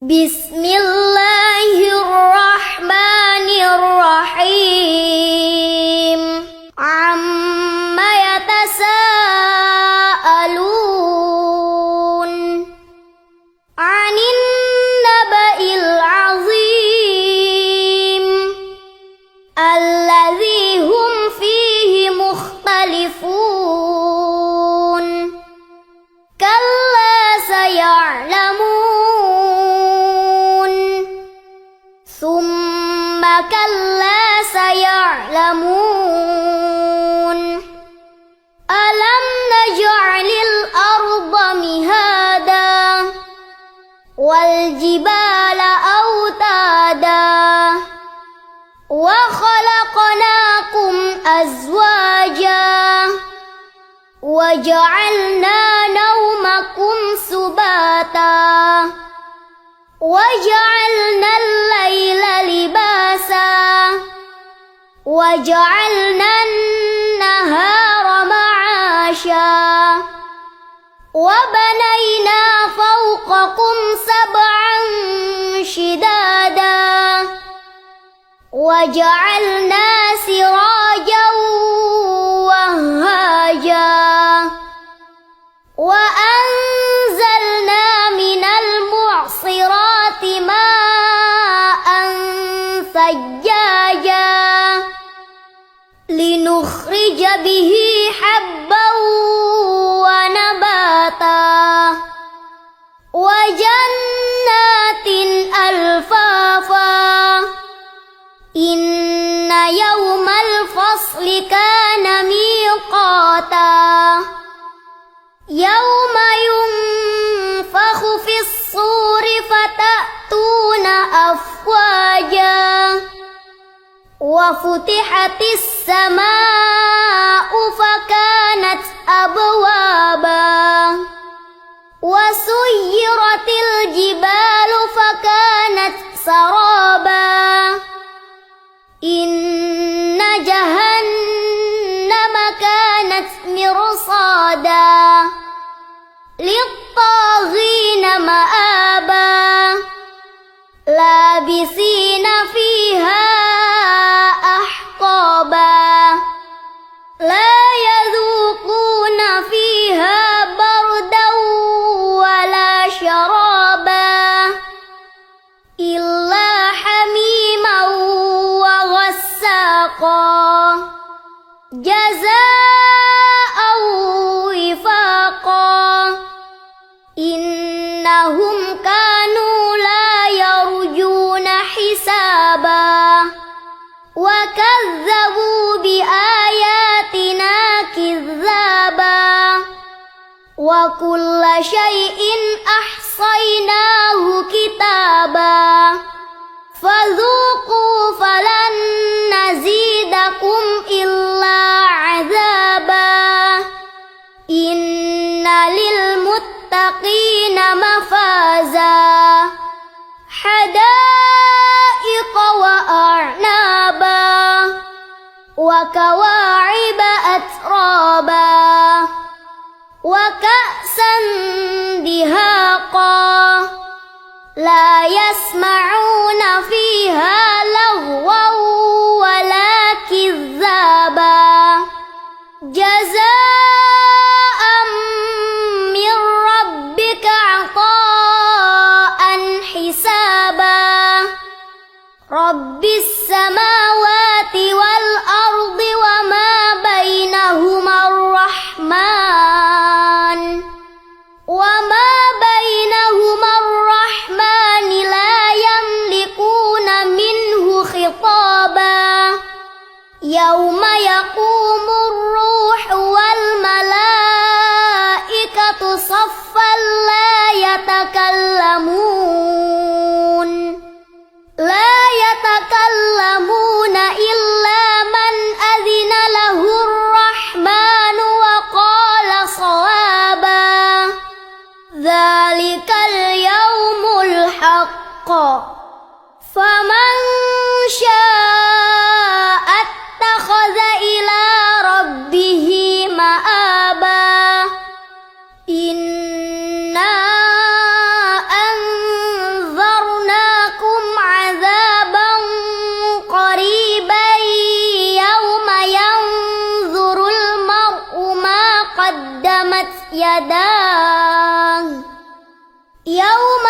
بسم الله الرحمن الرحيم عم يتساءلون عن النبأ العظيم الذي هم فيه مختلفون كلا سيعلمون ثم كلا سيعلمون ألم نجعل الأرض مهادا والجبال أوتادا وخلقناكم أزواجا وجعلنا نومكم سباتا وجعلنا الليل لباسا وجعلنا النهار معاشا وبنينا فوقكم سبعا شدادا وجعلنا سراجا وهاجا وأنزلنا من المعصرات ماء ثجاجا لنخرج به حبا ونباتا وجنات ألفافا إن يوم الفصل كان ميقاتا يوم ينفخ في الصور فتأتون أفواجا وفتحت السماء فكانت أبوابا وسيرت الجبال فكانت سرابا إن جهنم كانت مرصادا للطاغين مآبا لابثين فيها أحقابا لا يذوقون فيها بردا ولا شرابا إلا حميما وغساقا جزاء وفاقا إنهم كانوا لا يرجون حسابا وكذبوا بآياتنا كذابا وكل شيء أحصيناه كتابا فذوقوا فلن نزيدكم إلا عذابا إن للمتقين مفازا حدائق وأعنابا وكواعب أترابا وكأسا دهاقا لا يسمعون فيها لغوا ولا كذابا جزاء من ربك عطاء حسابا رب السماوات والأرض وما بينهما الرحمن لا يملكون منه خطابا يوم يقوم الروح والملائكة صفا لا يتكلمون إلا من أذن له الرحمن وقال صوابا ذلك اليوم الحق فمن شاء اتخذ إلى ربه مآبا إنا يداه يوم